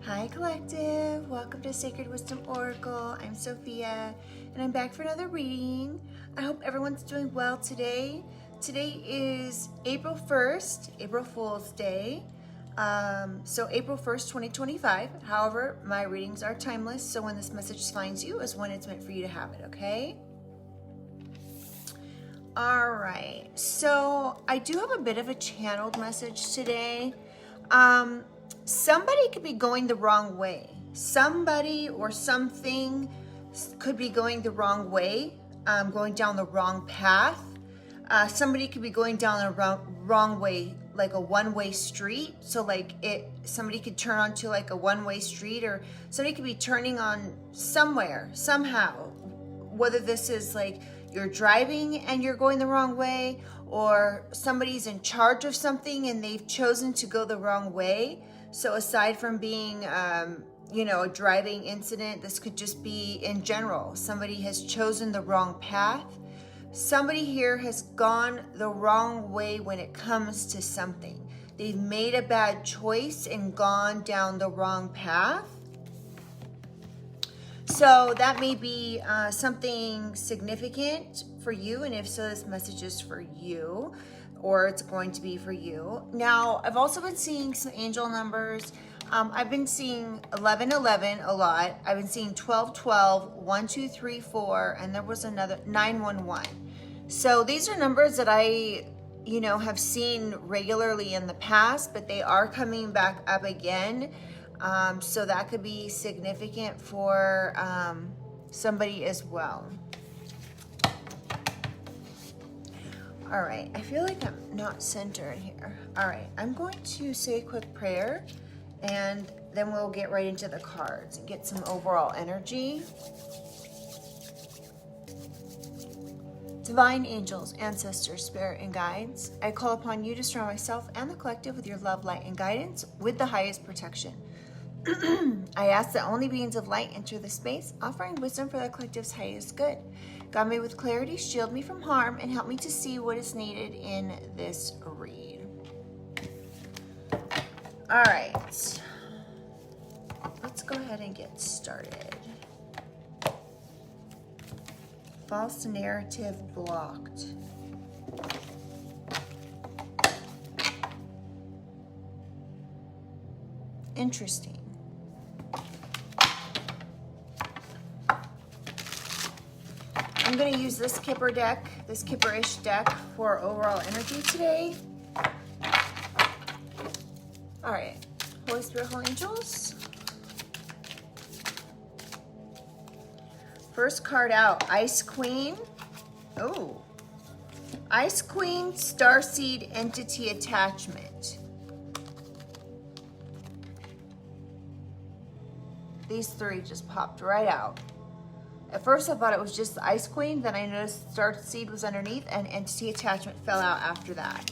Hi Collective, welcome to Sacred Wisdom Oracle. I'm Sophia and I'm back for another reading. I hope everyone's doing well today. Today is April 1st, April Fool's Day. So April 1st, 2025. However, my readings are timeless, so when this message finds you is when it's meant for you to have it, okay? All right, so I do have a bit of a channeled message today. Somebody could be going the wrong way. Somebody or something could be going the wrong way, going down the wrong path. Somebody could be going down the wrong way, like a one-way street. So like somebody could turn onto like a one-way street, or somebody could be turning on somewhere, somehow. Whether this is like you're driving and you're going the wrong way, or somebody's in charge of something and they've chosen to go the wrong way. So aside from being, a driving incident, this could just be in general. Somebody has chosen the wrong path. Somebody here has gone the wrong way when it comes to something. They've made a bad choice and gone down the wrong path. So that may be something significant for you, and if so, this message is for you, or it's going to be for you. Now, I've also been seeing some angel numbers. I've been seeing 1111 a lot. I've been seeing 1212, 1234, and there was another 911. So these are numbers that I, have seen regularly in the past, but they are coming back up again. So that could be significant for somebody as well. All right, I feel like I'm not centered here. All right, I'm going to say a quick prayer and then we'll get right into the cards and get some overall energy. Divine angels, ancestors, spirit, and guides, I call upon you to surround myself and the collective with your love, light, and guidance with the highest protection. I ask that only beings of light enter the space, offering wisdom for the collective's highest good. Guide me with clarity, shield me from harm, and help me to see what is needed in this read. All right, let's go ahead and get started. False narrative blocked. Interesting. I'm going to use this Kipper deck, this Kipper-ish deck for overall energy today. All right, Holy Spirit, Holy Angels. First card out, Ice Queen. Oh, Ice Queen, Starseed Entity Attachment. These three just popped right out. At first I thought it was just the Ice Queen, then I noticed Starseed was underneath and Entity Attachment fell out after that.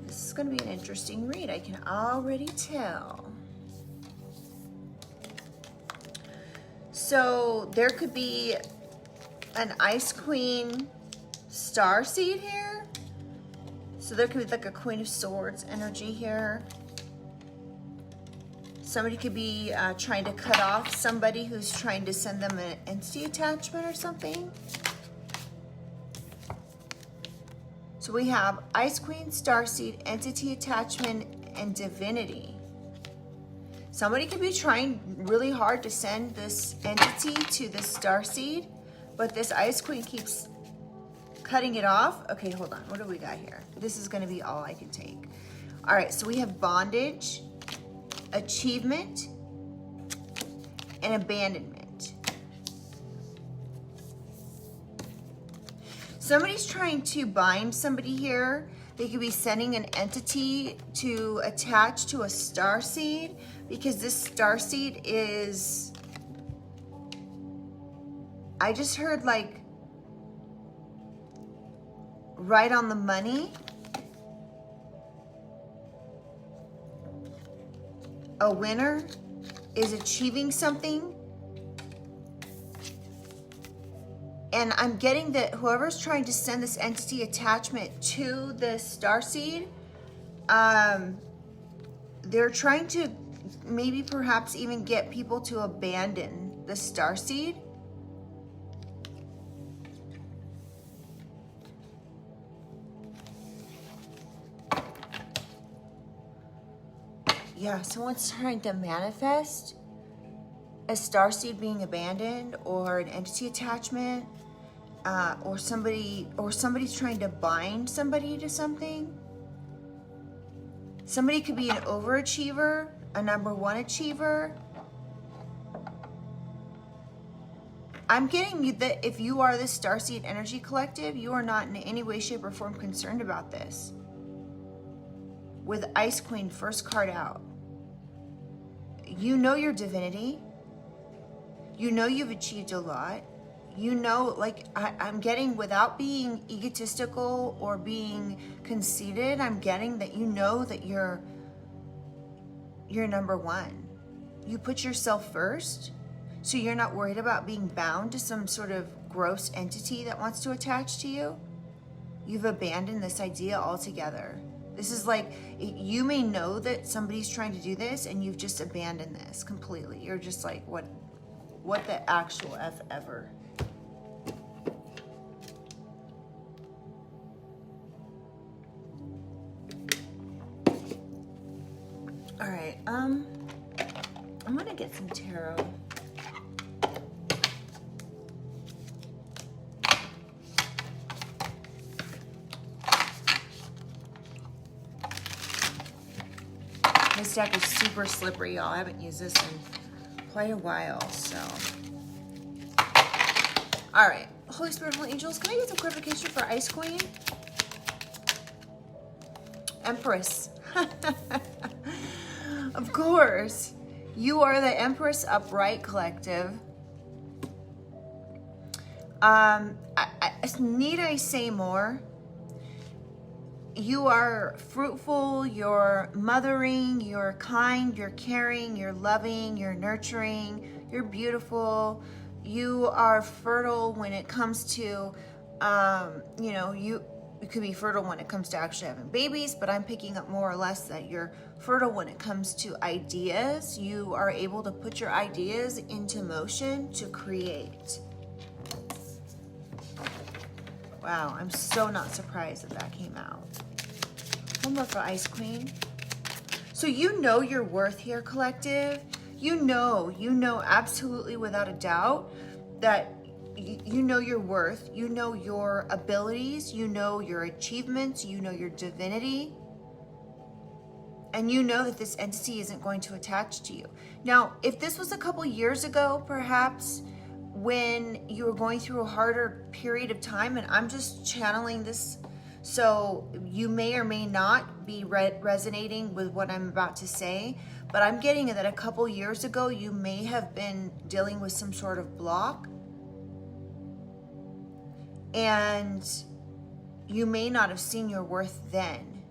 This is going to be an interesting read, I can already tell. So there could be an Ice Queen Starseed here. So there could be like a Queen of Swords energy here. Somebody could be trying to cut off somebody who's trying to send them an entity attachment or something. So we have Ice Queen, Starseed, Entity Attachment, and Divinity. Somebody could be trying really hard to send this entity to this Starseed, but this Ice Queen keeps cutting it off. Okay, hold on. What do we got here? This is going to be all I can take. All right, so we have Bondage, Achievement, and Abandonment. Somebody's trying to bind somebody here. They could be sending an entity to attach to a starseed, because this starseed is, I just heard like right on the money. A winner is achieving something. And I'm getting that whoever's trying to send this entity attachment to the starseed, they're trying to maybe perhaps even get people to abandon the starseed. Yeah, someone's trying to manifest a starseed being abandoned, or an entity attachment, or somebody's trying to bind somebody to something. Somebody could be an overachiever, a number one achiever. I'm getting you that if you are this starseed energy collective, you are not in any way, shape, or form concerned about this. With Ice Queen, first card out. You know your divinity. You know you've achieved a lot. You know, like I'm getting, without being egotistical or being conceited, I'm getting that you know that you're number one. You put yourself first, so you're not worried about being bound to some sort of gross entity that wants to attach to you. You've abandoned this idea altogether. This is like, you may know that somebody's trying to do this and you've just abandoned this completely. You're just like, what the actual F ever. All right, I'm gonna get some tarot. This deck is super slippery, y'all. I haven't used this in quite a while, so. All right, Holy Spirit, Holy Angels, can I get some clarification for Ice Queen? Empress. Of course. You are the Empress Upright Collective. Need I say more? You are fruitful, you're mothering, you're kind, you're caring, you're loving, you're nurturing, you're beautiful. You are fertile when it comes to, you know, you could be fertile when it comes to actually having babies, but I'm picking up more or less that you're fertile when it comes to ideas. You are able to put your ideas into motion to create. Wow, I'm so not surprised that that came out. One more for Ice Queen. So you know your worth here, collective. You know absolutely without a doubt that you know your worth, you know your abilities, you know your achievements, you know your divinity, and you know that this entity isn't going to attach to you. Now, if this was a couple years ago, perhaps, when you were going through a harder period of time, and I'm just channeling this, so you may or may not be resonating with what I'm about to say, but I'm getting that a couple years ago, you may have been dealing with some sort of block, and you may not have seen your worth then,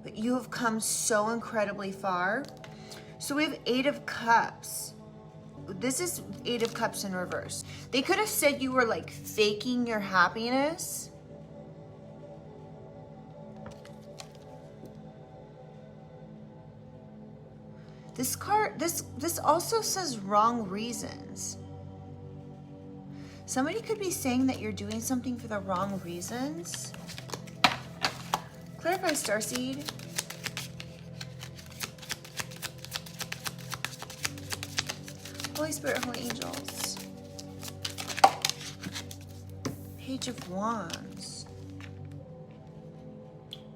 but you have come so incredibly far. So we have Eight of Cups. This is Eight of Cups in reverse. They could have said you were like faking your happiness. This card, this also says wrong reasons. Somebody could be saying that you're doing something for the wrong reasons. Clarify, Starseed. Holy Spirit, Holy Angels. Page of Wands.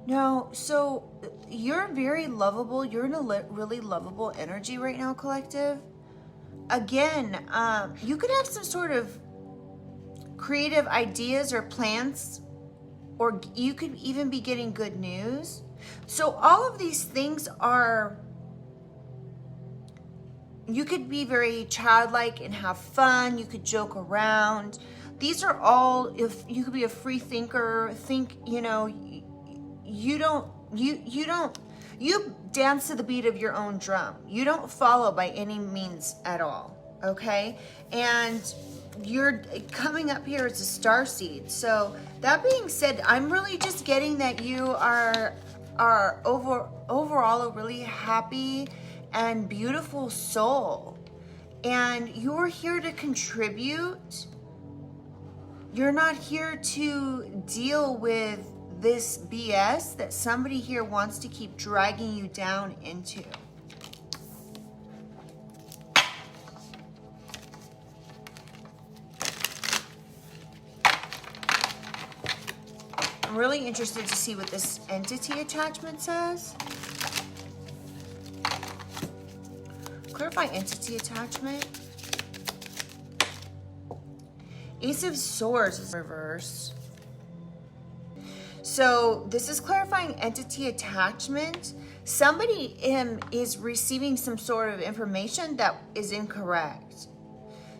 No, so you're very lovable. You're in a really lovable energy right now, collective. Again, you could have some sort of creative ideas or plans, or you could even be getting good news. So all of these things are, you could be very childlike and have fun. You could joke around. These are all, if you could be a free thinker, you know, you dance to the beat of your own drum. You don't follow by any means at all, okay? And you're coming up here as a starseed. So that being said, I'm really just getting that you are overall a really happy and beautiful soul. And you're here to contribute. You're not here to deal with this BS that somebody here wants to keep dragging you down into. I'm really interested to see what this entity attachment says. Clarify entity attachment. Ace of Swords is reverse. So this is clarifying entity attachment. Somebody is receiving some sort of information that is incorrect.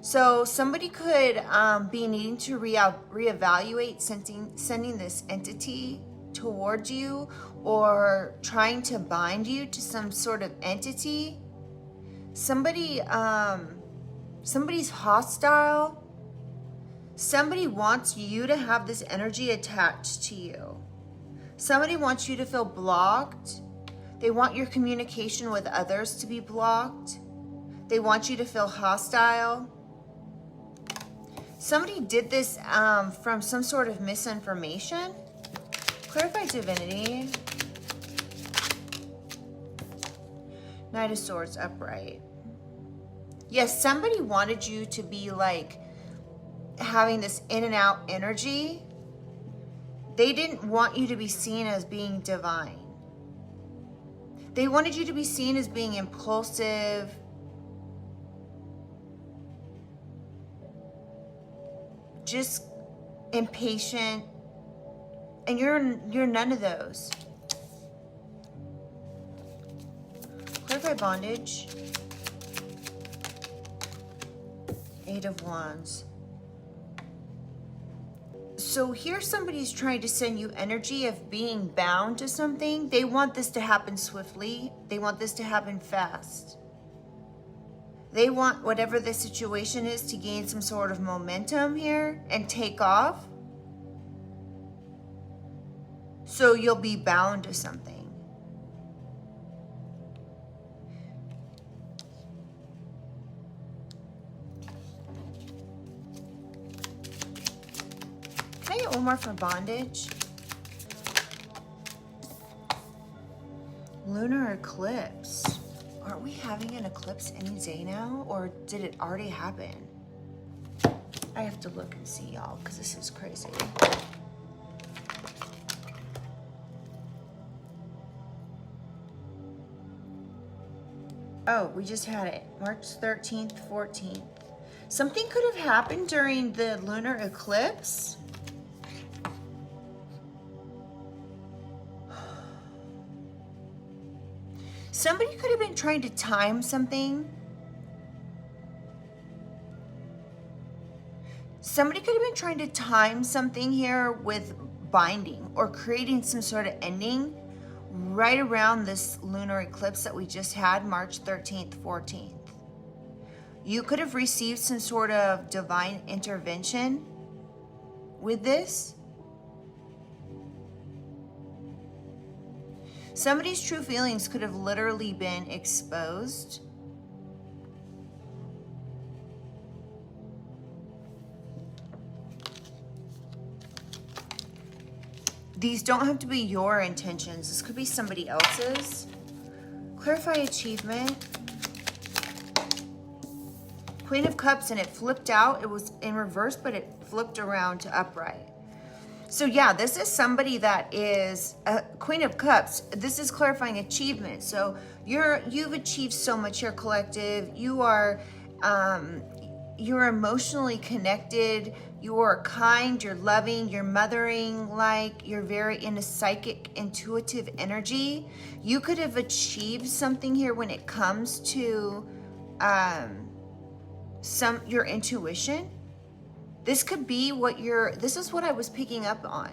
So somebody could be needing to reevaluate sending this entity towards you, or trying to bind you to some sort of entity. Somebody's hostile. Somebody wants you to have this energy attached to you. Somebody wants you to feel blocked. They want your communication with others to be blocked. They want you to feel hostile. Somebody did this from some sort of misinformation. Clarify Divinity. Knight of Swords upright. Yes, somebody wanted you to be like having this in and out energy. They didn't want you to be seen as being divine. They wanted you to be seen as being impulsive, just impatient, and you're none of those. Clarify Bondage. Eight of Wands. So here somebody's trying to send you energy of being bound to something. They want this to happen swiftly. They want this to happen fast. They want whatever the situation is to gain some sort of momentum here and take off. So you'll be bound to something. Can I get one more for Bondage? Lunar eclipse. Aren't we having an eclipse any day now? Or did it already happen? I have to look and see, y'all, because this is crazy. Oh, we just had it. March 13th, 14th. Something could have happened during the lunar eclipse. Somebody could have been trying to time something. Somebody could have been trying to time something here with binding or creating some sort of ending right around this lunar eclipse that we just had, March 13th, 14th. You could have received some sort of divine intervention with this. Somebody's true feelings could have literally been exposed. These don't have to be your intentions. This could be somebody else's. Clarify achievement. Queen of Cups, and it flipped out. It was in reverse, but it flipped around to upright. So yeah, this is somebody that is a Queen of Cups. This is clarifying achievement. So you've achieved so much. You're collective. You're emotionally connected. You're kind. You're loving. You're mothering. Like you're very in a psychic, intuitive energy. You could have achieved something here when it comes to your intuition. This could be this is what I was picking up on.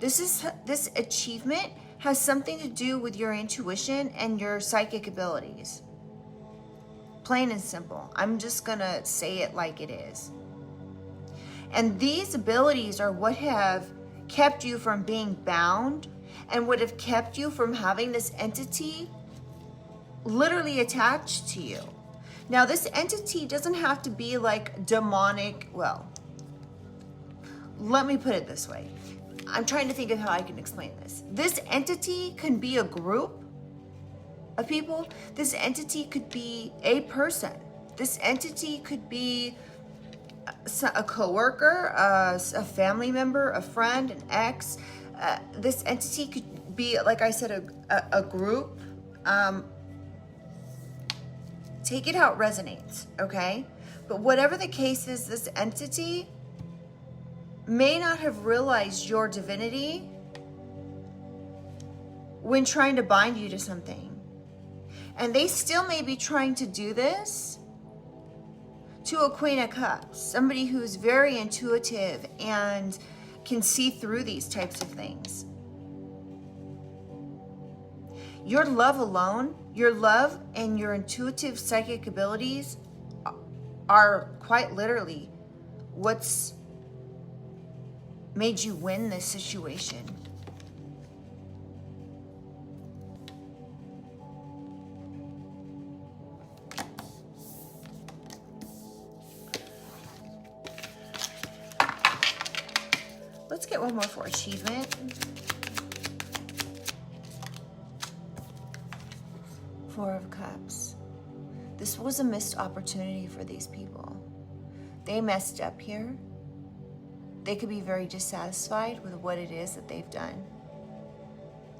This achievement has something to do with your intuition and your psychic abilities. Plain and simple. I'm just gonna say it like it is. And these abilities are what have kept you from being bound and would have kept you from having this entity literally attached to you. Now, this entity doesn't have to be like demonic. Well, let me put it this way. I'm trying to think of how I can explain this. This entity can be a group of people. This entity could be a person. This entity could be a coworker, a family member, a friend, an ex. This entity could be, like I said, a group. Take it how it resonates, okay? But whatever the case is, this entity may not have realized your divinity when trying to bind you to something. And they still may be trying to do this to a Queen of Cups, somebody who's very intuitive and can see through these types of things. Your love alone, your love and your intuitive psychic abilities are quite literally what's made you win this situation. Let's get one more for achievement. Four of Cups. This was a missed opportunity for these people. They messed up here. They could be very dissatisfied with what it is that they've done,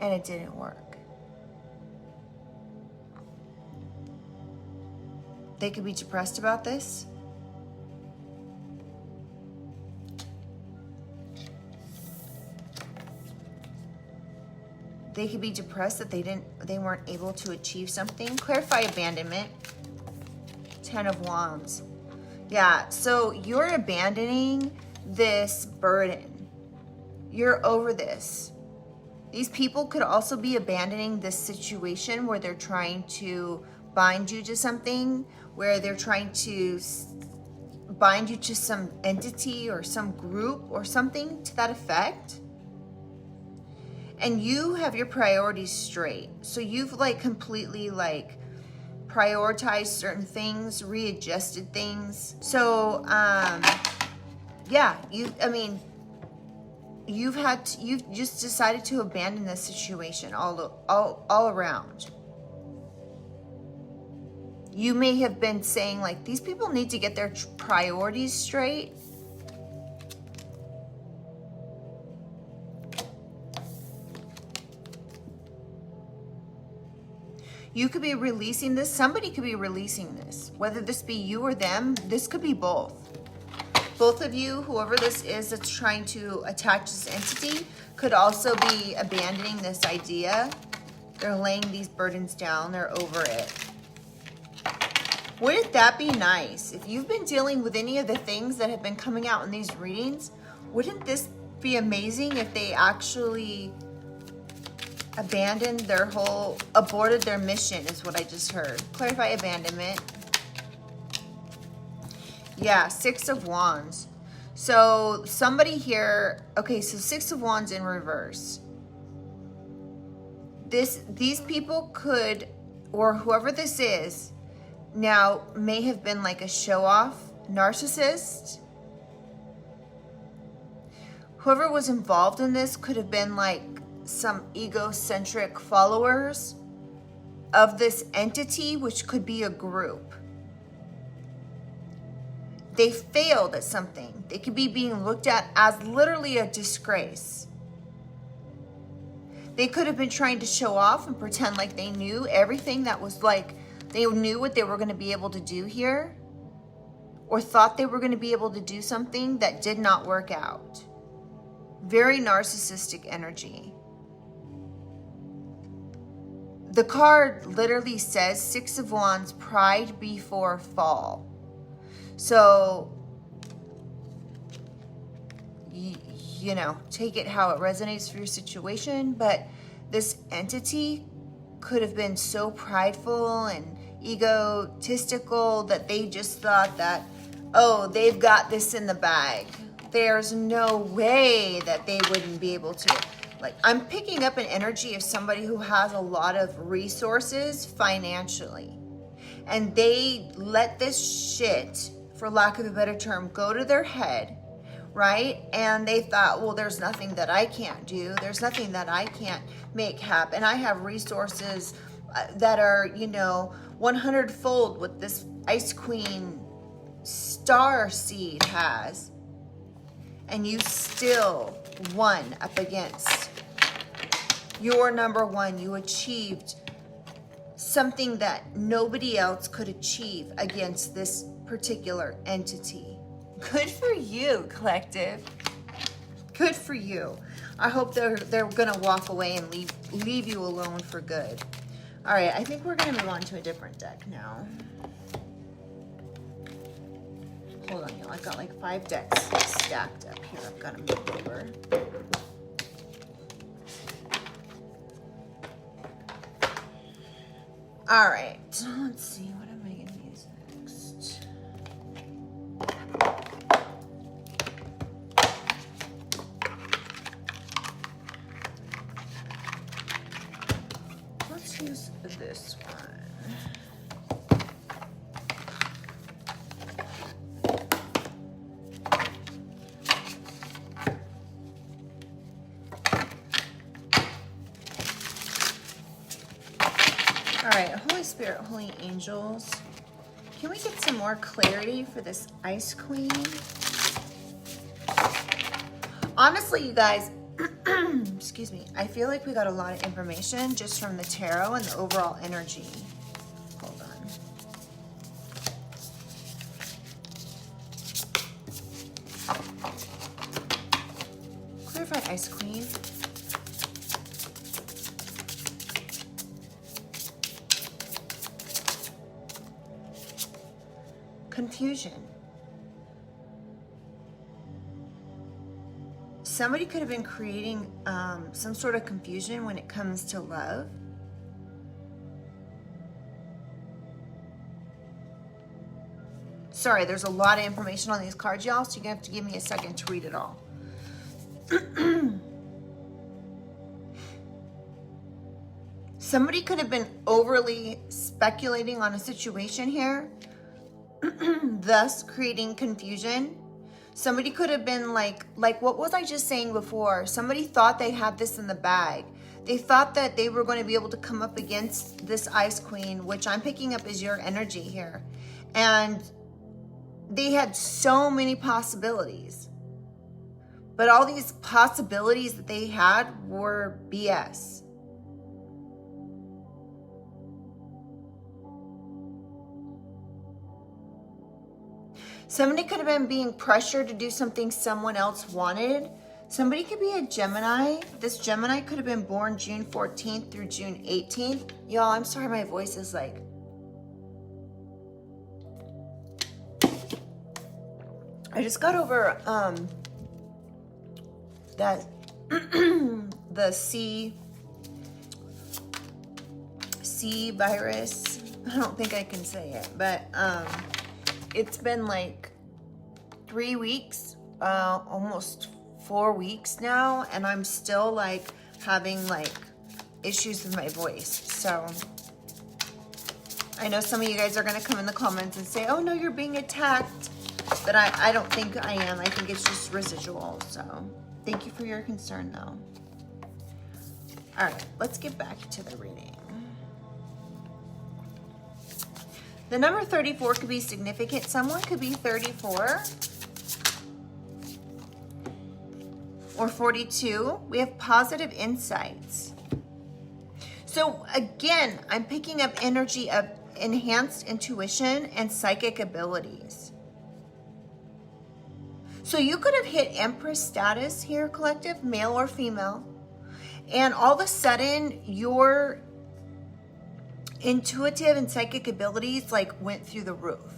and it didn't work. They could be depressed about this. They could be depressed that they weren't able to achieve something. Clarify abandonment. 10 of Wands. Yeah, so you're abandoning this burden. You're over this. These people could also be abandoning this situation where they're trying to bind you to something, where they're trying to bind you to some entity or some group or something to that effect. And you have your priorities straight. So you've like completely like prioritized certain things, readjusted things. So, yeah, you've just decided to abandon this situation all around. You may have been saying like, these people need to get their priorities straight. You could be releasing this. Somebody could be releasing this. Whether this be you or them, this could be both. Both of you, whoever this is that's trying to attach this entity, could also be abandoning this idea. They're laying these burdens down. They're over it. Wouldn't that be nice? If you've been dealing with any of the things that have been coming out in these readings, wouldn't this be amazing if they actually abandoned aborted their mission, is what I just heard. Clarify abandonment. Yeah, 6 of Wands. So somebody here, okay, so 6 of Wands in reverse. These people could, or whoever this is, now may have been like a show-off narcissist. Whoever was involved in this could have been like some egocentric followers of this entity, which could be a group. They failed at something. They could be being looked at as literally a disgrace. They could have been trying to show off and pretend like they knew everything that was like, they knew what they were going to be able to do here, or thought they were going to be able to do something that did not work out. Very narcissistic energy. The card literally says 6 of Wands, pride before fall. So, you know, take it how it resonates for your situation. But this entity could have been so prideful and egotistical that they just thought that, oh, they've got this in the bag. There's no way that they wouldn't be able to. Like, I'm picking up an energy of somebody who has a lot of resources financially. And they let this shit, for lack of a better term, go to their head, right? And they thought, well, there's nothing that I can't do. There's nothing that I can't make happen. I have resources that are, you know, 100-fold what this Ice Queen star seed has. And you still won up against your number one. You achieved something that nobody else could achieve against this particular entity. Good for you, collective. Good for you. I hope they're gonna walk away and leave you alone for good. All right, I think we're gonna move on to a different deck now. Hold on, y'all. I've got like 5 decks stacked up here. I've got to move over. All right, let's see. What am I going to use next? Let's use this one. All right, Holy Spirit, Holy Angels, can we get some more clarity for this Ice Queen? Honestly, you guys, excuse me, I feel like we got a lot of information just from the tarot and the overall energy. Hold on. Clarify, Ice Queen. Confusion. Somebody could have been creating some sort of confusion when it comes to love. Sorry, there's a lot of information on these cards, y'all, so you're gonna have to give me a second to read it all. Somebody could have been overly speculating on a situation here, thus creating confusion. Somebody could have been like what was I just saying before? Somebody thought they had this in the bag. They thought that they were going to be able to come up against this Ice Queen, which I'm picking up as your energy here. And they had so many possibilities. But all these possibilities that they had were BS. Somebody could have been being pressured to do something someone else wanted. Somebody could be a Gemini. This Gemini could have been born June 14th through June 18th. Y'all, I'm sorry my voice is like... I just got over that the C virus. I don't think I can say it, but it's been like 3 weeks, almost 4 weeks now, and I'm still like having like issues with my voice. So I know some of you guys are gonna come in the comments and say, oh no, you're being attacked. But I don't think I am. I think it's just residual. So thank you for your concern though. All right, let's get back to the reading. The number 34 could be significant. Someone could be 34 or 42. We have positive insights. So again, I'm picking up energy of enhanced intuition and psychic abilities. So you could have hit Empress status here, collective, male or female, and all of a sudden your intuitive and psychic abilities like went through the roof.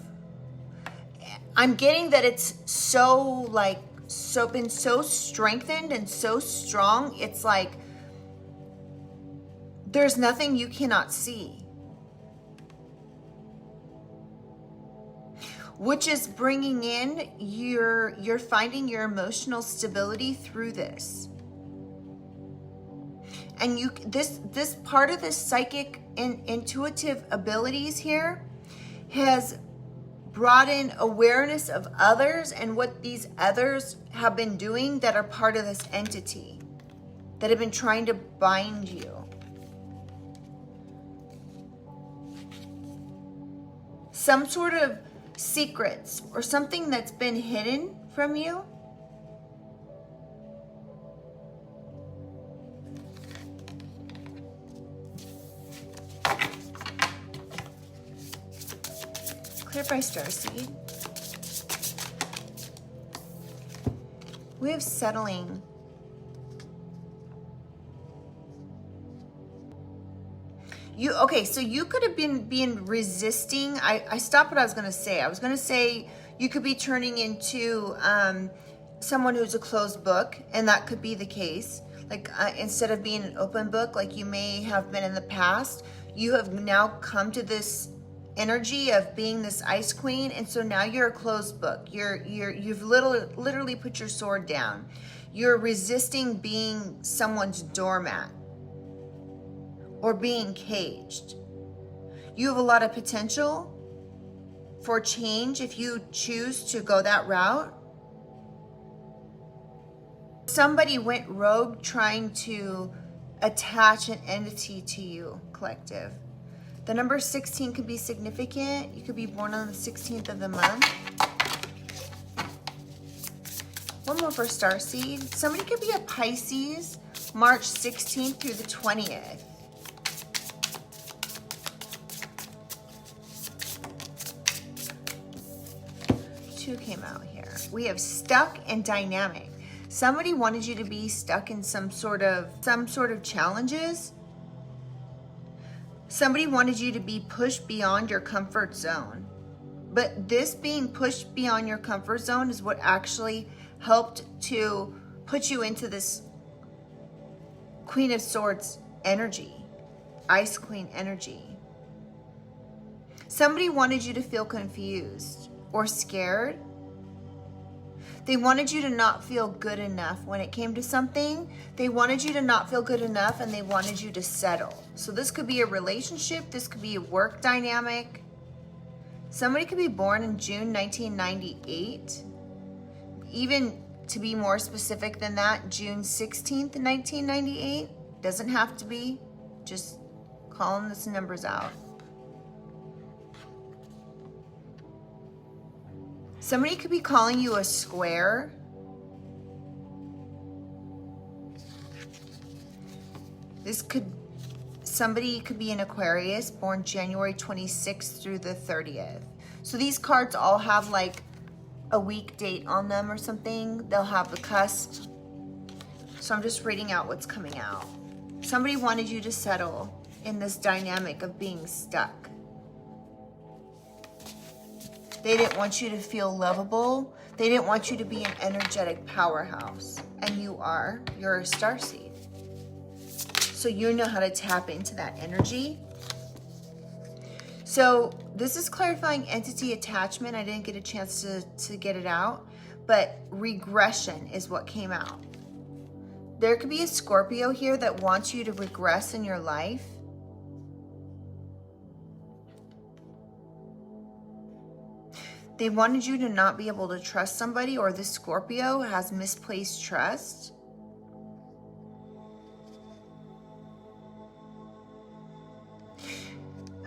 I'm getting that it's been so strengthened and so strong. It's like there's nothing you cannot see, which is bringing in you're finding your emotional stability through this. And this part of this psychic and intuitive abilities here has brought in awareness of others and what these others have been doing that are part of this entity, that have been trying to bind you. Some sort of secrets or something that's been hidden from you. Clarify, Starseed. We have settling. Okay, so you could have been resisting. I stopped what I was going to say. I was going to say you could be turning into someone who's a closed book, and that could be the case. Like instead of being an open book, like you may have been in the past, you have now come to this energy of being this ice queen, and so now you're a closed book. You've literally put your sword down. You're resisting being someone's doormat or being caged. You have a lot of potential for change if you choose to go that route. Somebody went rogue trying to attach an entity to you, collective. The number 16 could be significant. You could be born on the 16th of the month. One more for Starseed. Somebody could be a Pisces, March 16th through the 20th. Two came out here. We have stuck and dynamic. Somebody wanted you to be stuck in some sort of challenges. Somebody wanted you to be pushed beyond your comfort zone. But this being pushed beyond your comfort zone is what actually helped to put you into this Queen of Swords energy, Ice Queen energy. Somebody wanted you to feel confused or scared. They wanted you to not feel good enough when it came to something. They wanted you to not feel good enough, and they wanted you to settle. So this could be a relationship. This could be a work dynamic. Somebody could be born in June 1998. Even to be more specific than that, June 16th, 1998. Doesn't have to be. Just calling these numbers out. Somebody could be calling you a square. Somebody could be an Aquarius, born January 26th through the 30th. So these cards all have like a week date on them or something. They'll have the cusp. So I'm just reading out what's coming out. Somebody wanted you to settle in this dynamic of being stuck. They didn't want you to feel lovable. They didn't want you to be an energetic powerhouse. And you are. You're a starseed. So you know how to tap into that energy. So this is clarifying entity attachment. I didn't get a chance to get it out. But regression is what came out. There could be a Scorpio here that wants you to regress in your life. They wanted you to not be able to trust somebody, or this Scorpio has misplaced trust.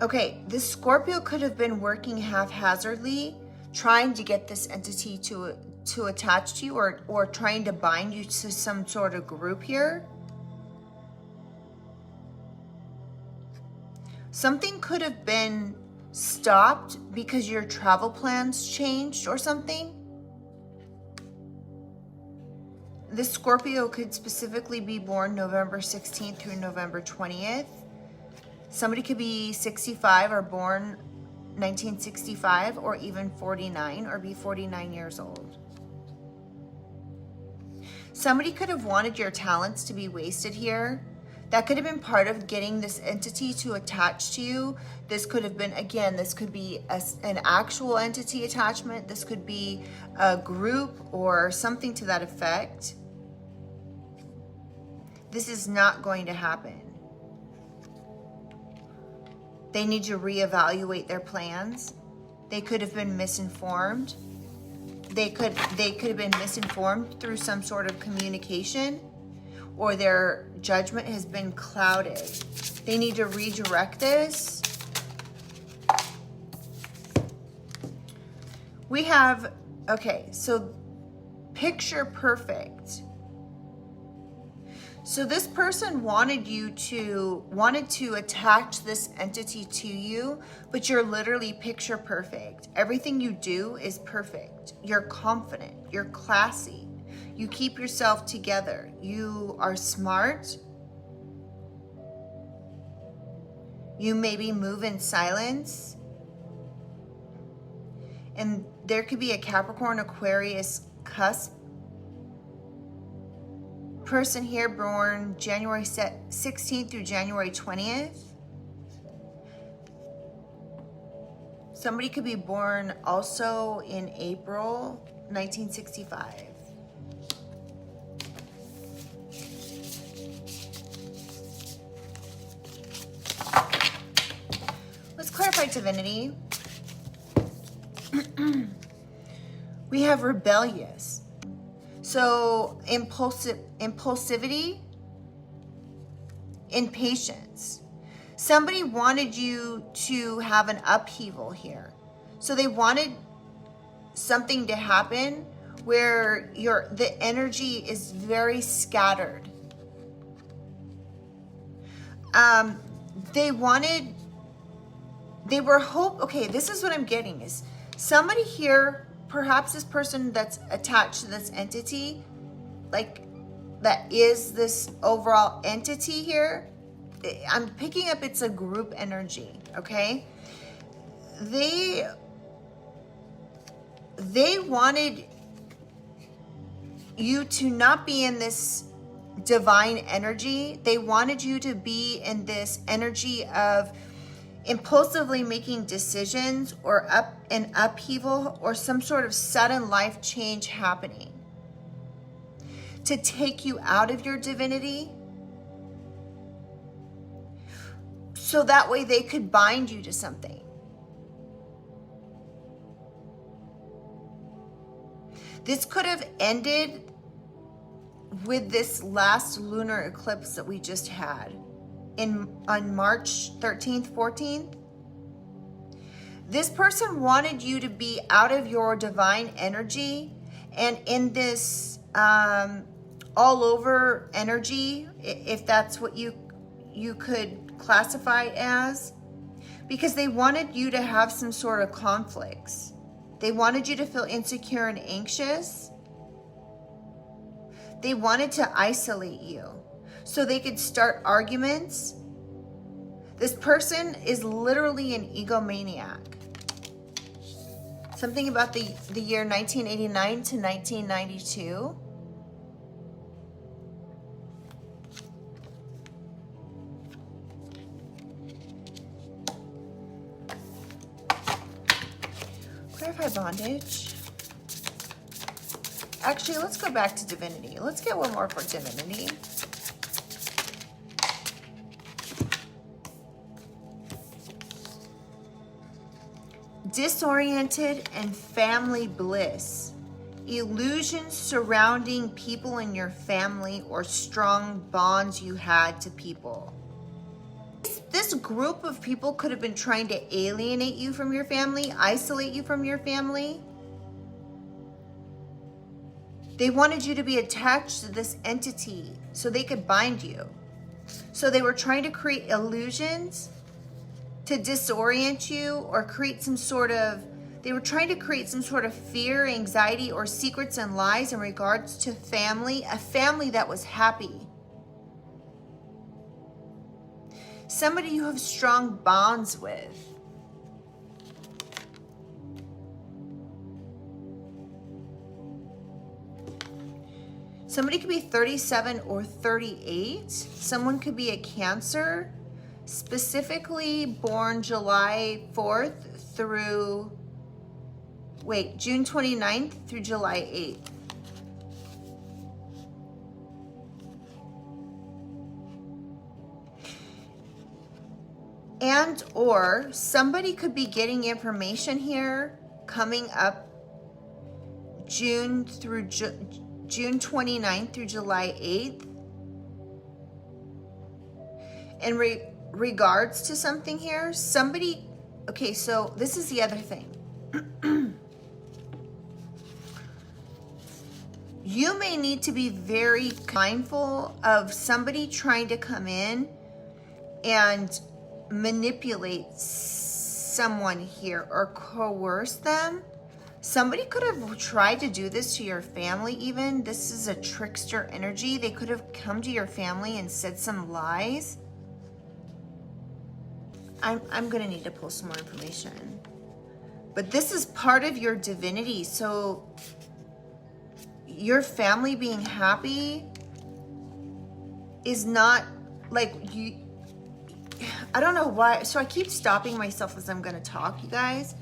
Okay, this Scorpio could have been working haphazardly, trying to get this entity to attach to you, or trying to bind you to some sort of group here. Something could have been stopped because your travel plans changed or something. This Scorpio could specifically be born November 16th through November 20th. Somebody could be 65 or born 1965, or even 49, or be 49 years old. Somebody could have wanted your talents to be wasted here. That could have been part of getting this entity to attach to you. This could have been, again, this could be an actual entity attachment. This could be a group or something to that effect. This is not going to happen. They need to reevaluate their plans. They could have been misinformed. They could have been misinformed through some sort of communication, or their judgment has been clouded. They need to redirect this. We have, okay, so picture perfect. So this person wanted to attach this entity to you, but you're literally picture perfect. Everything you do is perfect. You're confident, you're classy, you keep yourself together, you are smart, you maybe move in silence, and there could be a Capricorn, Aquarius cusp person here born January 16th through January 20th. Somebody could be born also in April 1965. Let's clarify divinity. We have rebellious. So impulsivity, impatience. Somebody wanted you to have an upheaval here. So they wanted something to happen where the energy is very scattered. Okay, this is what I'm getting is somebody here, perhaps this person that's attached to this entity, like that is this overall entity here, I'm picking up it's a group energy, okay? They wanted you to not be in this divine energy. They wanted you to be in this energy of impulsively making decisions or an upheaval or some sort of sudden life change happening to take you out of your divinity, so that way they could bind you to something. This could have ended with this last lunar eclipse that we just had on March 13th, 14th. This person wanted you to be out of your divine energy and in this all over energy, if that's what you could classify it as, because they wanted you to have some sort of conflicts. They wanted you to feel insecure and anxious. They wanted to isolate you so they could start arguments. This person is literally an egomaniac. Something about the year 1989 to 1992. Clarify bondage. Actually, let's go back to divinity. Let's get one more for divinity. Disoriented and family bliss. Illusions surrounding people in your family or strong bonds you had to people. This group of people could have been trying to alienate you from your family, isolate you from your family. They wanted you to be attached to this entity so they could bind you. So they were trying to create illusions to disorient you or create some sort of, they were trying to create some sort of fear, anxiety, or secrets and lies in regards to family, a family that was happy. Somebody you have strong bonds with. Somebody could be 37 or 38. Someone could be a Cancer, specifically born July 4th through, June 29th through July 8th. And or somebody could be getting information here coming up June 29th through July 8th in regards to something here. Somebody, okay, so this is the other thing. You may need to be very mindful of somebody trying to come in and manipulate someone here or coerce them. Somebody could have tried to do this to your family even. This is a trickster energy. They could have come to your family and said some lies. I'm gonna need to pull some more information. But this is part of your divinity. So your family being happy is not like you. I don't know why. So I keep stopping myself as I'm gonna talk, you guys.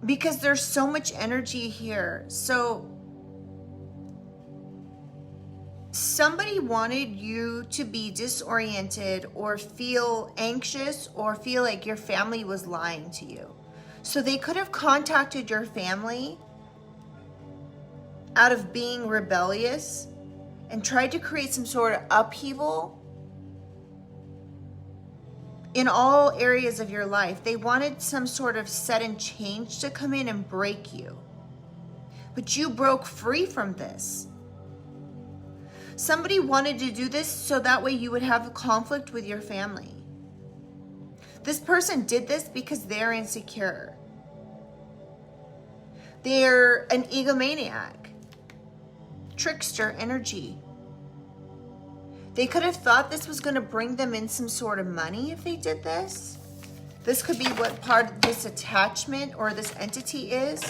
Because there's so much energy here. So somebody wanted you to be disoriented or feel anxious or feel like your family was lying to you. So they could have contacted your family out of being rebellious and tried to create some sort of upheaval in all areas of your life. They wanted some sort of sudden change to come in and break you. But you broke free from this. Somebody wanted to do this so that way you would have a conflict with your family. This person did this because they're insecure. They're an egomaniac. Trickster energy. They could have thought this was going to bring them in some sort of money if they did this. This could be what part of this attachment or this entity is.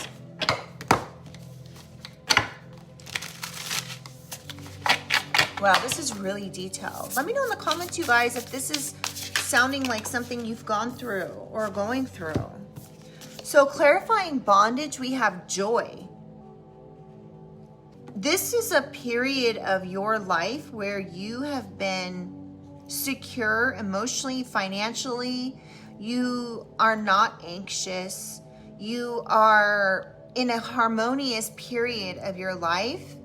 Wow, this is really detailed. Let me know in the comments, you guys, if this is sounding like something you've gone through or going through. So clarifying bondage, we have joy. This is a period of your life where you have been secure emotionally, financially. You are not anxious. You are in a harmonious period of your life.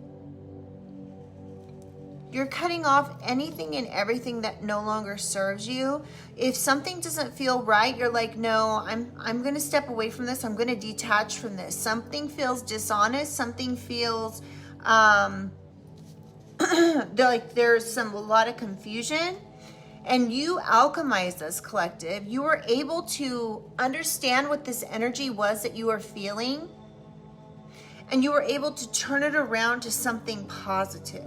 You're cutting off anything and everything that no longer serves you. If something doesn't feel right, you're like, no, I'm going to step away from this. I'm going to detach from this. Something feels dishonest. Something feels like there's a lot of confusion. And you alchemized this collective. You were able to understand what this energy was that you were feeling. And you were able to turn it around to something positive.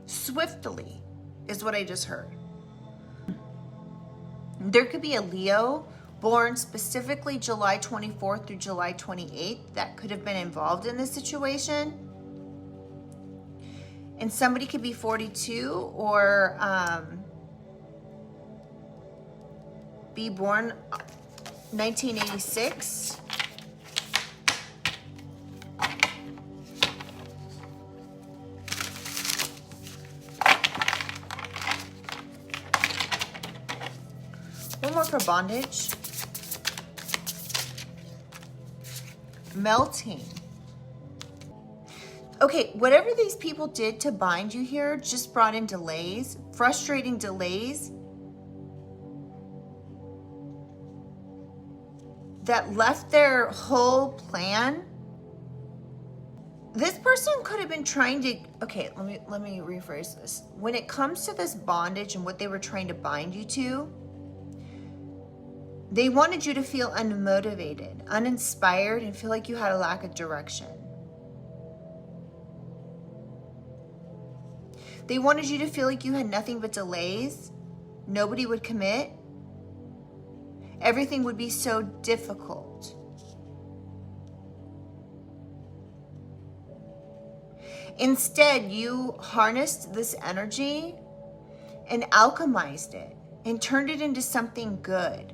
Swiftly is what I just heard. There could be a Leo born specifically July 24th through July 28th that could have been involved in this situation. And somebody could be 42 or be born 1986. One more for bondage. Melting. Okay, whatever these people did to bind you here just brought in delays, frustrating delays that left their whole plan. This person could have been trying to, okay, let me rephrase this. When it comes to this bondage and what they were trying to bind you to, they wanted you to feel unmotivated, uninspired, and feel like you had a lack of direction. They wanted you to feel like you had nothing but delays. Nobody would commit. Everything would be so difficult. Instead, you harnessed this energy and alchemized it and turned it into something good.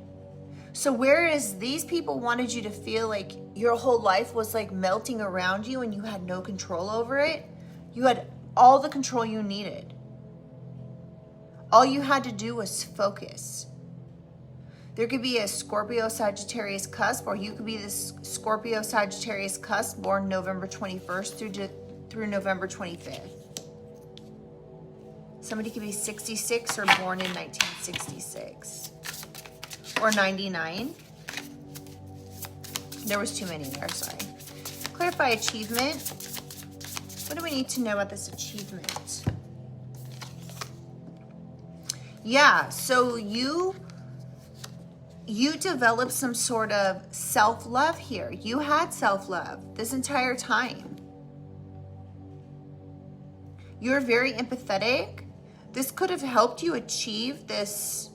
So whereas these people wanted you to feel like your whole life was like melting around you and you had no control over it, you had all the control you needed. All you had to do was focus. There could be a Scorpio Sagittarius cusp, or you could be this Scorpio Sagittarius cusp born November 21st through November 25th. Somebody could be 66 or born in 1966 or 99. There was too many there, sorry. Clarify achievement. What do we need to know about this achievement? Yeah, so you developed some sort of self-love here. You had self-love this entire time. You're very empathetic. This could have helped you achieve this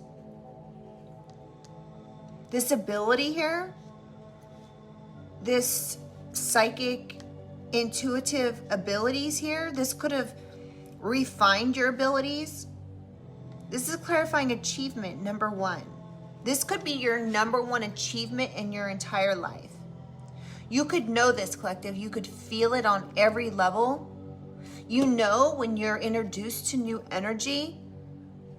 ability here, this psychic, intuitive abilities here. This could have refined your abilities. This is clarifying achievement number 1. This could be your number 1 achievement in your entire life. You could know this, collective. You could feel it on every level. You know when you're introduced to new energy,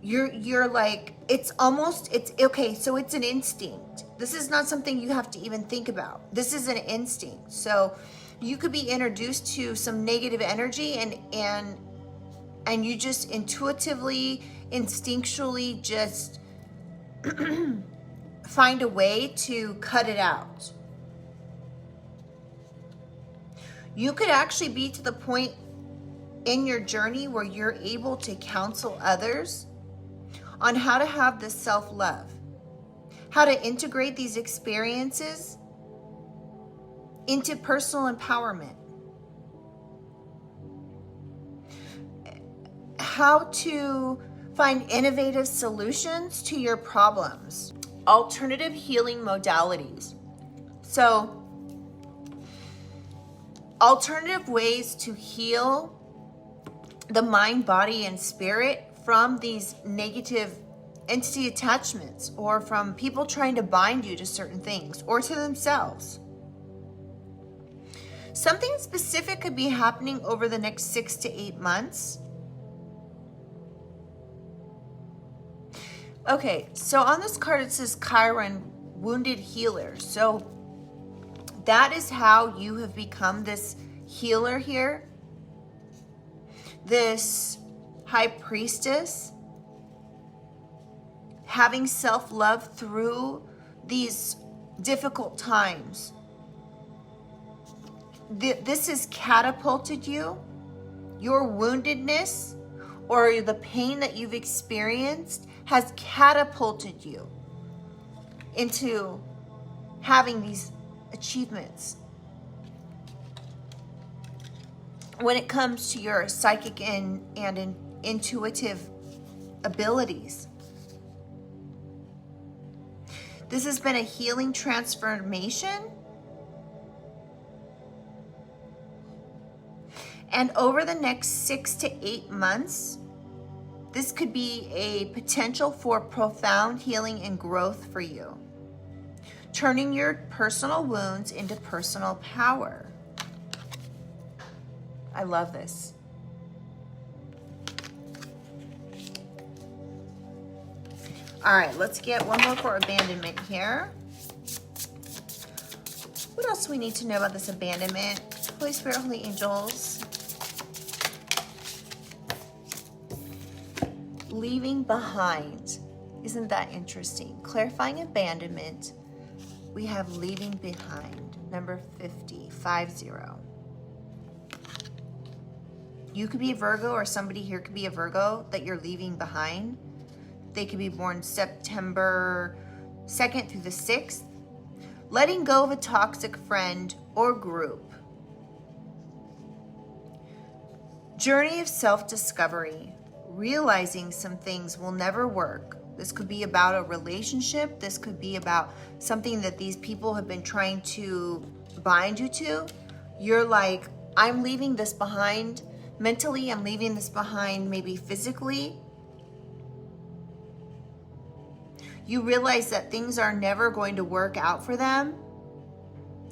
you're like, it's okay, so it's an instinct. This is not something you have to even think about. This is an instinct. So you could be introduced to some negative energy and you just intuitively, instinctually just find a way to cut it out. You could actually be to the point in your journey where you're able to counsel others on how to have this self-love, how to integrate these experiences into personal empowerment, how to find innovative solutions to your problems, alternative healing modalities. So, alternative ways to heal the mind, body, and spirit from these negative entity attachments, or from people trying to bind you to certain things or to themselves. Something specific could be happening over the next 6 to 8 months. Okay, so on this card it says Chiron, wounded healer. So that is how you have become this healer here. This high priestess, having self-love through these difficult times. This has catapulted you. Your woundedness or the pain that you've experienced has catapulted you into having these achievements. When it comes to your psychic and intuitive abilities. This has been a healing transformation. And over the next 6 to 8 months, this could be a potential for profound healing and growth for you, turning your personal wounds into personal power. I love this. All right, let's get one more for abandonment here. What else do we need to know about this abandonment? Holy Spirit, Holy Angels. Leaving behind. Isn't that interesting? Clarifying abandonment. We have leaving behind. Number 50, 50. You could be a Virgo, or somebody here could be a Virgo that you're leaving behind. They could be born September 2nd through the 6th. Letting go of a toxic friend or group. Journey of self-discovery. Realizing some things will never work. This could be about a relationship. This could be about something that these people have been trying to bind you to. You're like, I'm leaving this behind. Mentally, I'm leaving this behind, maybe physically. You realize that things are never going to work out for them,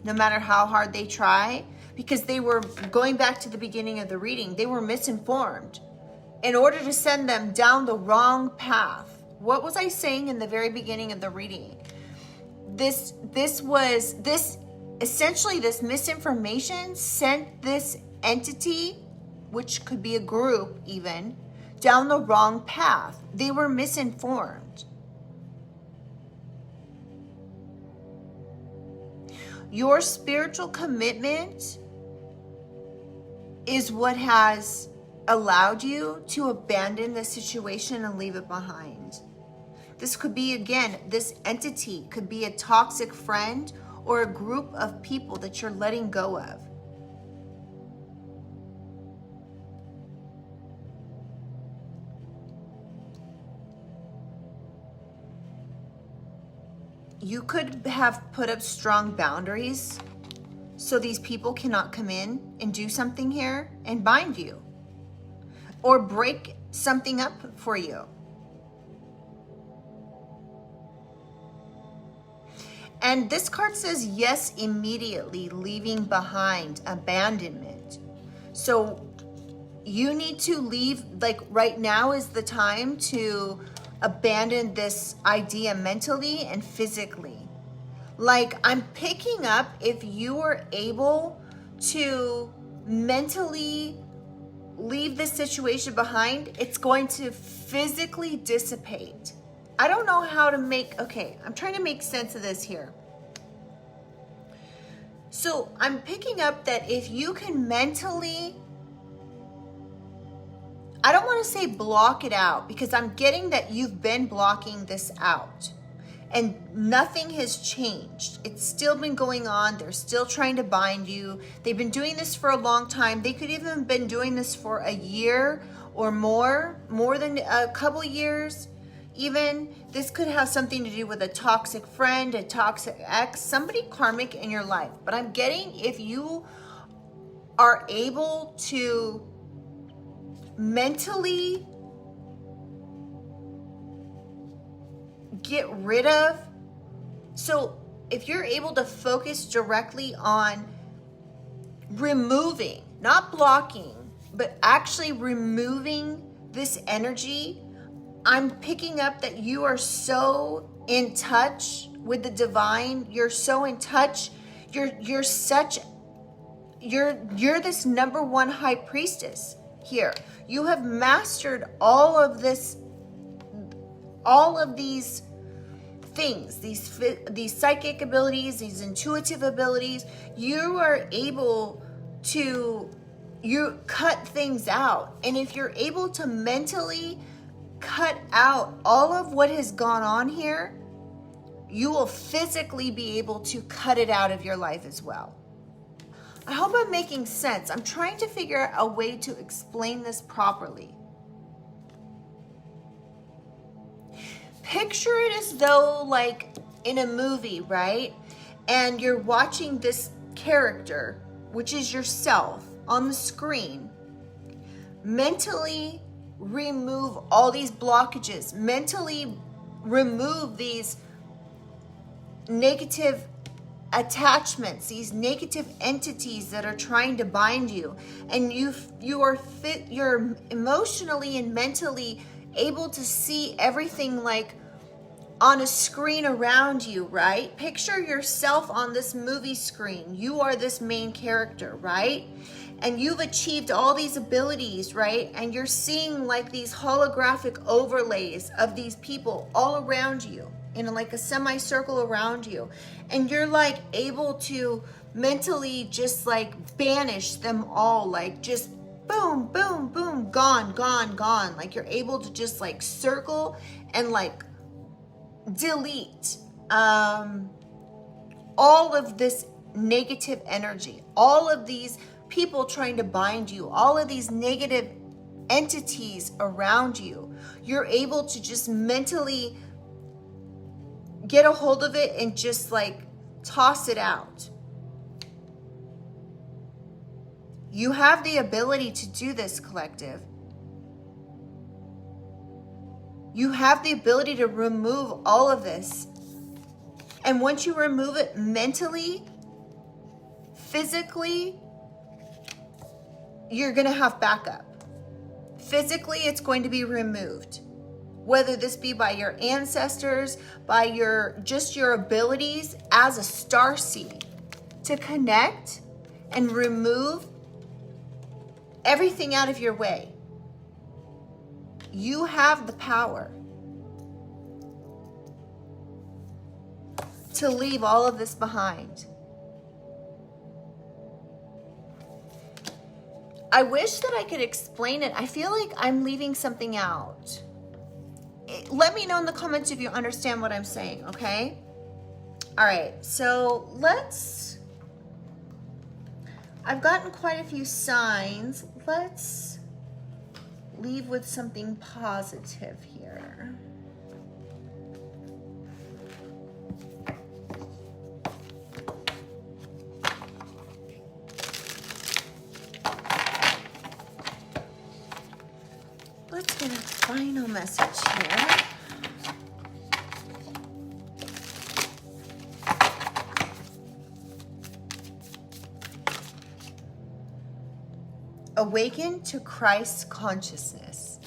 no matter how hard they try, because they were, going back to the beginning of the reading, they were misinformed in order to send them down the wrong path. What was I saying in the very beginning of the reading? This essentially this misinformation sent this entity, which could be a group even, down the wrong path. They were misinformed. Your spiritual commitment is what has allowed you to abandon the situation and leave it behind. This could be, again, this entity could be a toxic friend or a group of people that you're letting go of. You could have put up strong boundaries so these people cannot come in and do something here and bind you or break something up for you. And this card says yes, immediately, leaving behind, abandonment. So you need to leave, like right now is the time to abandon this idea mentally and physically. Like I'm picking up, if you are able to mentally leave this situation behind, it's going to physically dissipate. I don't know how to I'm trying to make sense of this here. So I'm picking up that if you can mentally, I don't want to say block it out, because I'm getting that you've been blocking this out and nothing has changed. It's still been going on. They're still trying to bind you. They've been doing this for a long time. They could even have been doing this for a year or more than a couple years. Even this could have something to do with a toxic friend, a toxic ex, somebody karmic in your life. But I'm getting, if you are able to mentally get rid of, so if you're able to focus directly on removing, not blocking, but actually removing this energy, I'm picking up that you are so in touch with the divine. You're so in touch. You're this number one high priestess here. You have mastered all of this, all of these things, these psychic abilities, these intuitive abilities. You are able to, you cut things out. And if you're able to mentally cut out all of what has gone on here, you will physically be able to cut it out of your life as well. I hope I'm making sense. I'm trying to figure out a way to explain this properly. Picture it as though, like in a movie, right? And you're watching this character, which is yourself, on the screen. Mentally remove all these blockages. Mentally remove these negative attachments, these negative entities that are trying to bind you. And you're emotionally and mentally able to see everything like on a screen around you, right? Picture yourself on this movie screen. You are this main character, right? And you've achieved all these abilities, right? And you're seeing like these holographic overlays of these people all around you, in like a semicircle around you. And you're like able to mentally just like banish them all, like just boom, boom, boom, gone, gone, gone. Like you're able to just like circle and like delete all of this negative energy, all of these people trying to bind you, all of these negative entities around you. You're able to just mentally get a hold of it and just like toss it out. You have the ability to do this, collective. You have the ability to remove all of this. And once you remove it mentally, physically, you're going to have backup. Physically, it's going to be removed. Whether this be by your ancestors, by just your abilities as a starseed to connect and remove everything out of your way. You have the power to leave all of this behind. I wish that I could explain it. I feel like I'm leaving something out. Let me know in the comments if you understand what I'm saying, okay? All right, so I've gotten quite a few signs. Let's leave with something positive here. Let's get a final message here. Awaken to Christ's consciousness.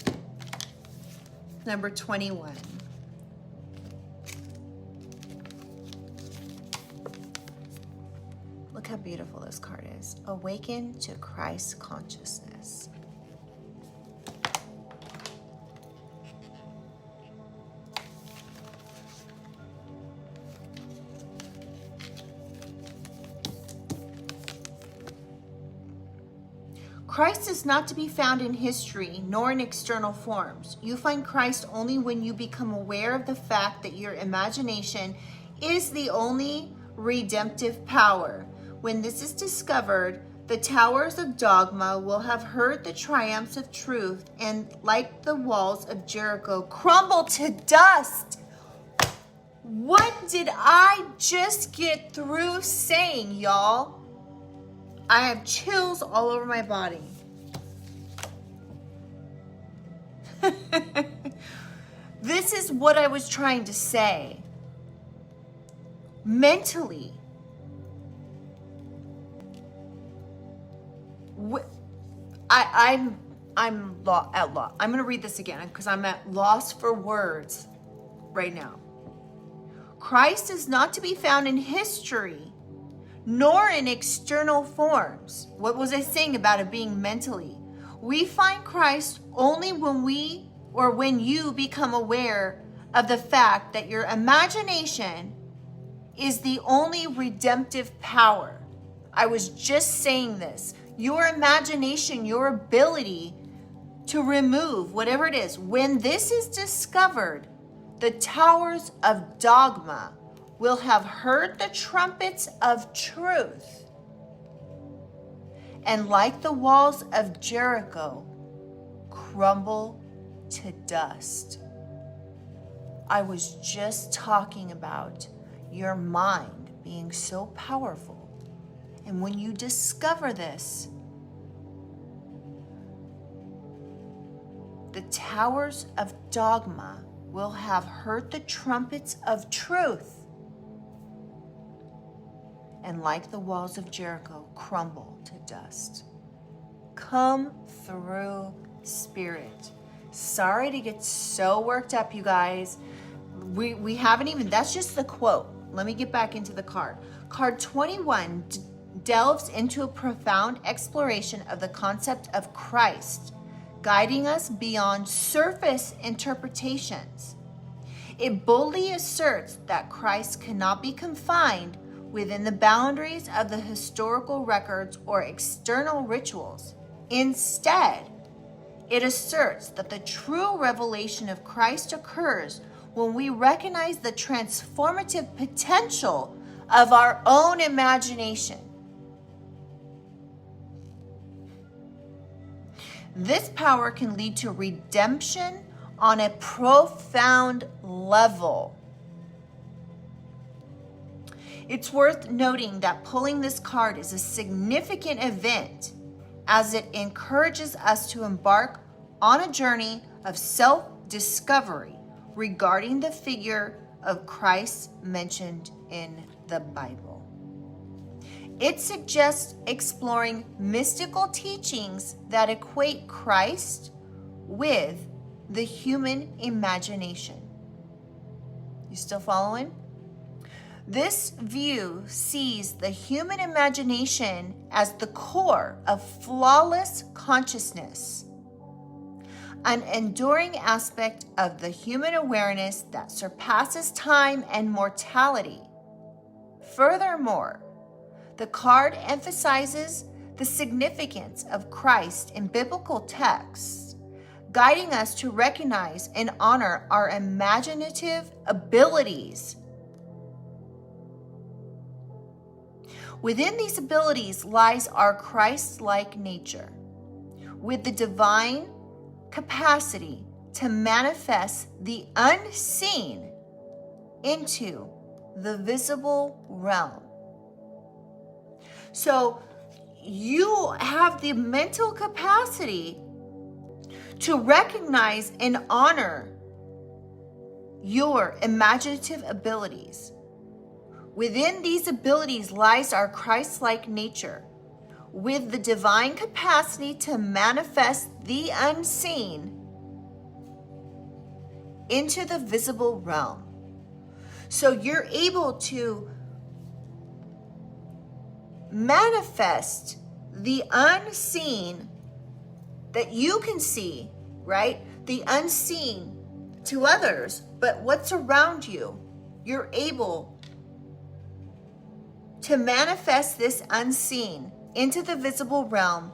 Number 21. Look how beautiful this card is. Awaken to Christ's consciousness. Christ is not to be found in history, nor in external forms. You find Christ only when you become aware of the fact that your imagination is the only redemptive power. When this is discovered, the towers of dogma will have heard the triumphs of truth and, like the walls of Jericho, crumble to dust. What did I just get through saying, y'all? I have chills all over my body. This is what I was trying to say. Mentally, I'm at loss. I'm going to read this again because I'm at loss for words right now. Christ is not to be found in history, nor in external forms. What was I saying about it being mentally? We find Christ only when you become aware of the fact that your imagination is the only redemptive power. I was just saying this. Your imagination, your ability to remove whatever it is, when this is discovered, the towers of dogma will have heard the trumpets of truth, and like the walls of Jericho, crumble to dust. I was just talking about your mind being so powerful. And when you discover this, the towers of dogma will have heard the trumpets of truth, and like the walls of Jericho, crumble to dust. Come through, Spirit. Sorry to get so worked up, you guys. We haven't even, that's just the quote. Let me get back into the card. Card 21 delves into a profound exploration of the concept of Christ, guiding us beyond surface interpretations. It boldly asserts that Christ cannot be confined within the boundaries of the historical records or external rituals. Instead, it asserts that the true revelation of Christ occurs when we recognize the transformative potential of our own imagination. This power can lead to redemption on a profound level. It's worth noting that pulling this card is a significant event, as it encourages us to embark on a journey of self discovery regarding the figure of Christ mentioned in the Bible. It suggests exploring mystical teachings that equate Christ with the human imagination. You still following? This view sees the human imagination as the core of flawless consciousness, an enduring aspect of the human awareness that surpasses time and mortality. Furthermore, the card emphasizes the significance of Christ in biblical texts, guiding us to recognize and honor our imaginative abilities. Within these abilities lies our Christ-like nature, with the divine capacity to manifest the unseen into the visible realm. So you have the mental capacity to recognize and honor your imaginative abilities. Within these abilities lies our Christ-like nature, with the divine capacity to manifest the unseen into the visible realm. So you're able to manifest the unseen that you can see, right? The unseen to others, but what's around you, you're able to manifest this unseen into the visible realm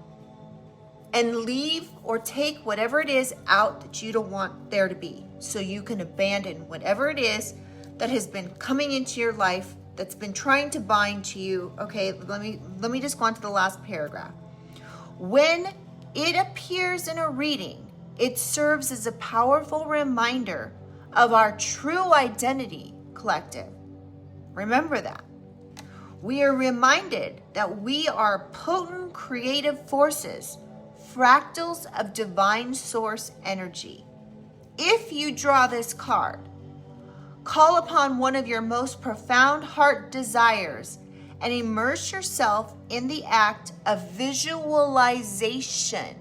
and leave or take whatever it is out that you don't want there to be. So you can abandon whatever it is that has been coming into your life that's been trying to bind to you. Okay, let me just go on to the last paragraph. When it appears in a reading, it serves as a powerful reminder of our true identity, collective. Remember that. We are reminded that we are potent creative forces, fractals of divine source energy. If you draw this card, call upon one of your most profound heart desires and immerse yourself in the act of visualization.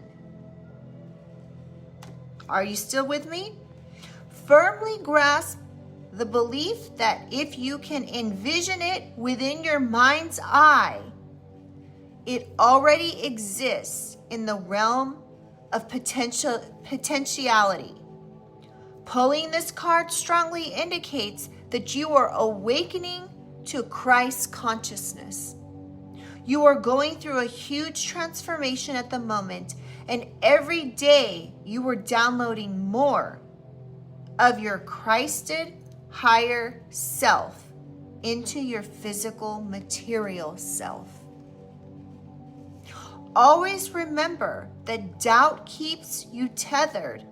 Are you still with me? Firmly grasp the belief that if you can envision it within your mind's eye, it already exists in the realm of potentiality. Pulling this card strongly indicates that you are awakening to Christ consciousness. You are going through a huge transformation at the moment, and every day you are downloading more of your Christed higher self into your physical material self. Always remember that doubt keeps you tethered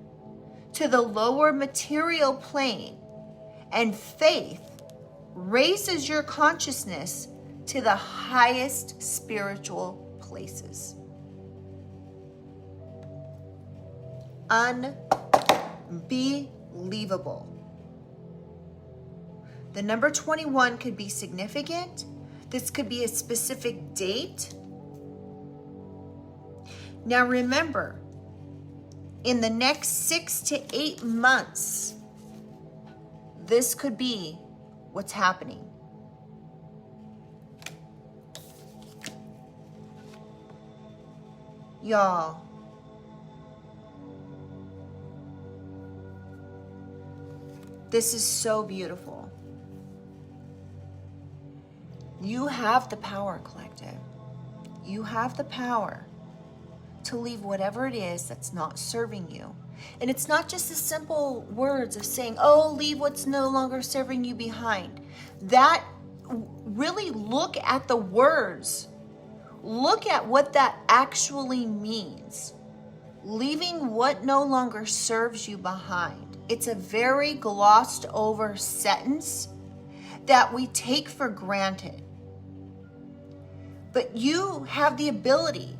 to the lower material plane, and faith raises your consciousness to the highest spiritual places. Unbelievable. The number 21 could be significant. This could be a specific date. Now remember, in the next 6 to 8 months, this could be what's happening. Y'all, this is so beautiful. You have the power, collective. You have the power to leave whatever it is that's not serving you. And it's not just the simple words of saying, oh, leave what's no longer serving you behind. That, really look at the words. Look at what that actually means. Leaving what no longer serves you behind. It's a very glossed over sentence that we take for granted. But you have the ability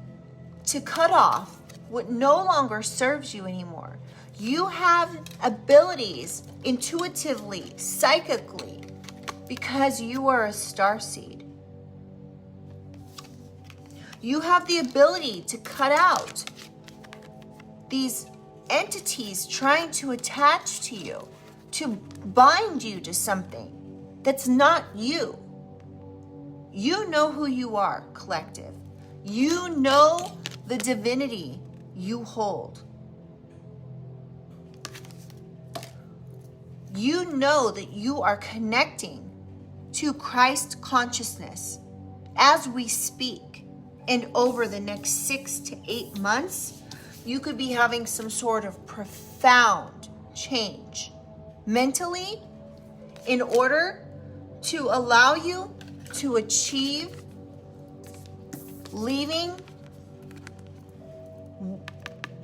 to cut off what no longer serves you anymore. You have abilities intuitively, psychically, because you are a starseed. You have the ability to cut out these entities trying to attach to you, to bind you to something that's not you. You know who you are, collective. You know the divinity you hold. You know that you are connecting to Christ consciousness as we speak. And over the next 6 to 8 months, you could be having some sort of profound change mentally in order to allow you to achieve leaving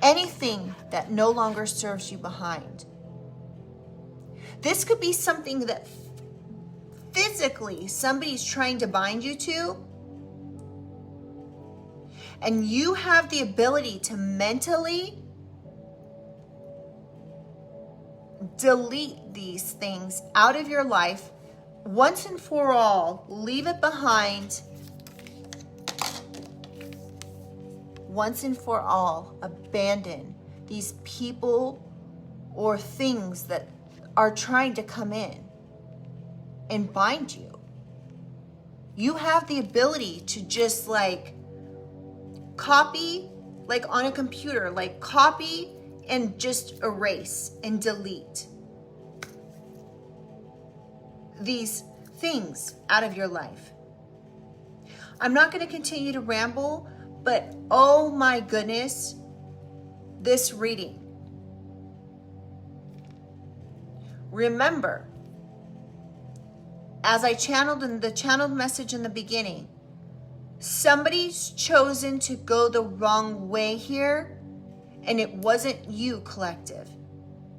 anything that no longer serves you behind. This could be something that physically somebody's trying to bind you to, and you have the ability to mentally delete these things out of your life once and for all. Leave it behind. Once and for all, abandon these people or things that are trying to come in and bind you. You have the ability to just copy, like on a computer, copy and just erase and delete these things out of your life. I'm not going to continue to ramble, but oh my goodness, this reading. Remember, as I channeled in the channeled message in the beginning, somebody's chosen to go the wrong way here, and it wasn't you, collective.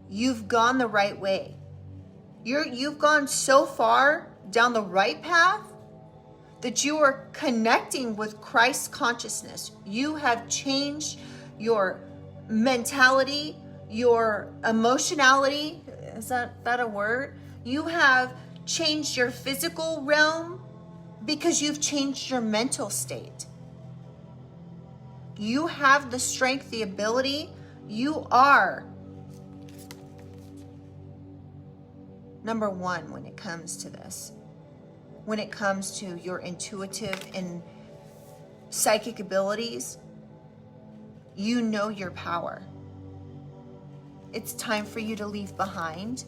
You've gone the right way. You've gone so far down the right path that you are connecting with Christ's consciousness. You have changed your mentality, your emotionality. Is that a word? You have changed your physical realm because you've changed your mental state. You have the strength, the ability. You are number one when it comes to this. When it comes to your intuitive and psychic abilities, you know your power. It's time for you to leave behind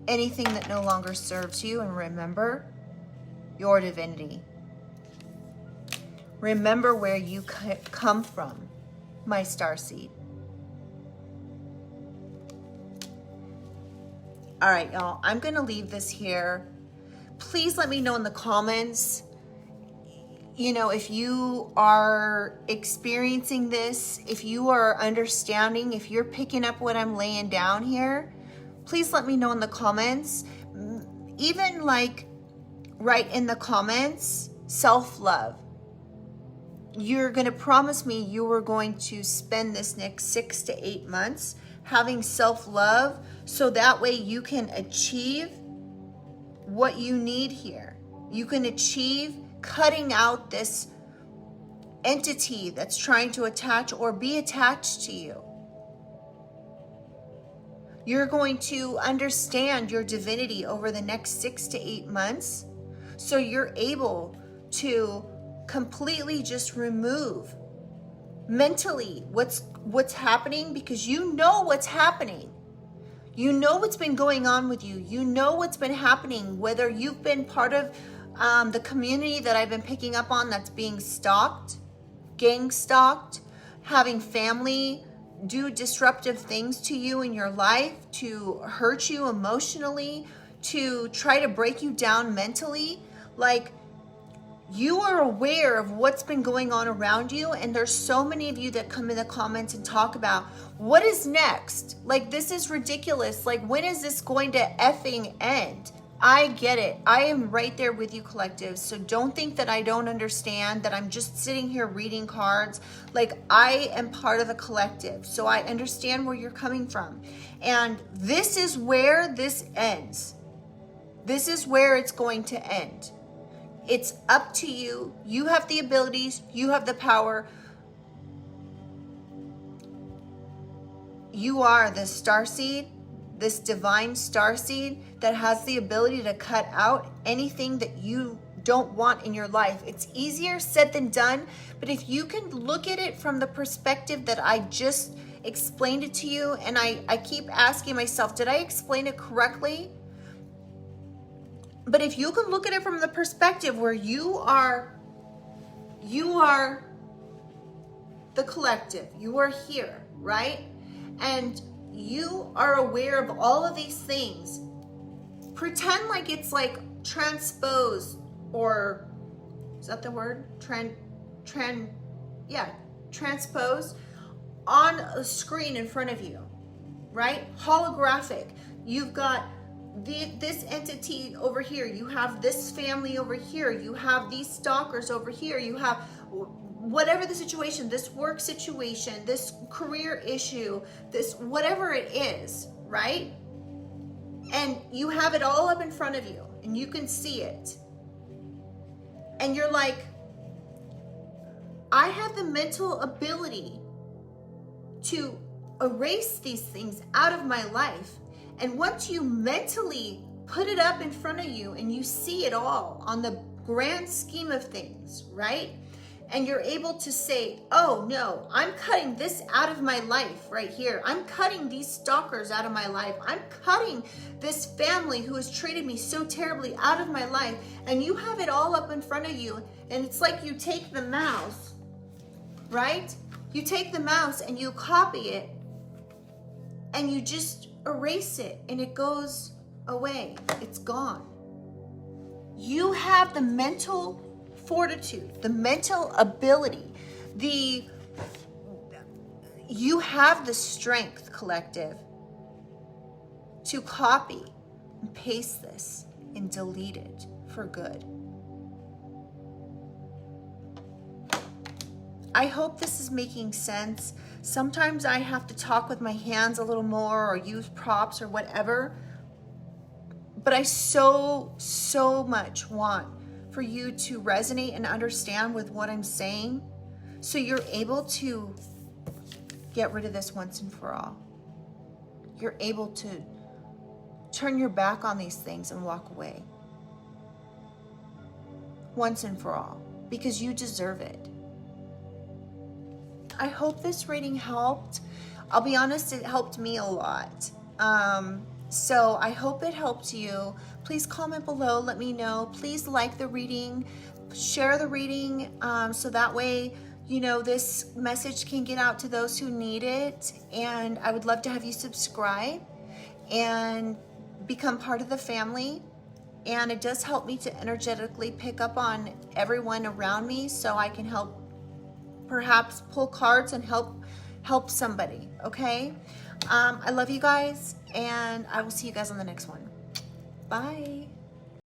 anything that no longer serves you, and remember your divinity. Remember where you come from, my starseed. All right, y'all, I'm going to leave this here. Please let me know in the comments, if you are experiencing this, if you are understanding, if you're picking up what I'm laying down here. Please let me know in the comments. Even write in the comments, self-love. You're going to promise me you are going to spend this next 6 to 8 months having self-love, so that way you can achieve what you need here. You can achieve cutting out this entity that's trying to attach or be attached to you. You're going to understand your divinity over the next 6 to 8 months, so you're able to completely just remove mentally what's happening, because you know what's happening. You know what's been going on with you. You know what's been happening, whether you've been part of the community that I've been picking up on that's being stalked, gang stalked, having family do disruptive things to you in your life, to hurt you emotionally, to try to break you down mentally. You are aware of what's been going on around you, and there's so many of you that come in the comments and talk about what is next. This is ridiculous. When is this going to effing end? I get it. I am right there with you, collective. So don't think that I don't understand, that I'm just sitting here reading cards. Like, I am part of the collective. So I understand where you're coming from. And this is where this ends. This is where it's going to end. It's up to you. You have the abilities. You have the power. You are the starseed, this divine starseed that has the ability to cut out anything that you don't want in your life. It's easier said than done, but if you can look at it from the perspective that I just explained it to you, and I keep asking myself, did I explain it correctly? But if you can look at it from the perspective where you are the collective, you are here, right? And you are aware of all of these things. Pretend like it's like transposed, or is that the word? Transposed on a screen in front of you, right? Holographic. You've got this entity over here. You have this family over here. You have these stalkers over here. You have whatever the situation, this work situation, this career issue, this whatever it is, right? And you have it all up in front of you and you can see it. And you're like, I have the mental ability to erase these things out of my life. And once you mentally put it up in front of you and you see it all on the grand scheme of things, right? And you're able to say, oh no, I'm cutting this out of my life right here. I'm cutting these stalkers out of my life. I'm cutting this family who has treated me so terribly out of my life. And you have it all up in front of you. And it's like you take the mouse, right? You take the mouse and you copy it and you just erase it and it goes away. It's gone. You have the mental fortitude, the mental ability, you have the strength, collective, to copy and paste this and delete it for good. I hope this is making sense. Sometimes I have to talk with my hands a little more or use props or whatever, but I so much want for you to resonate and understand with what I'm saying, so you're able to get rid of this once and for all. You're able to turn your back on these things and walk away once and for all, because you deserve it. I hope this reading helped. I'll be honest, it helped me a lot. So I hope it helped you. Please comment below, let me know. Please like the reading, share the reading, so that way, you know, this message can get out to those who need it. And I would love to have you subscribe and become part of the family. And it does help me to energetically pick up on everyone around me, so I can help, perhaps pull cards and help somebody, okay? I love you guys, and I will see you guys on the next one. Bye.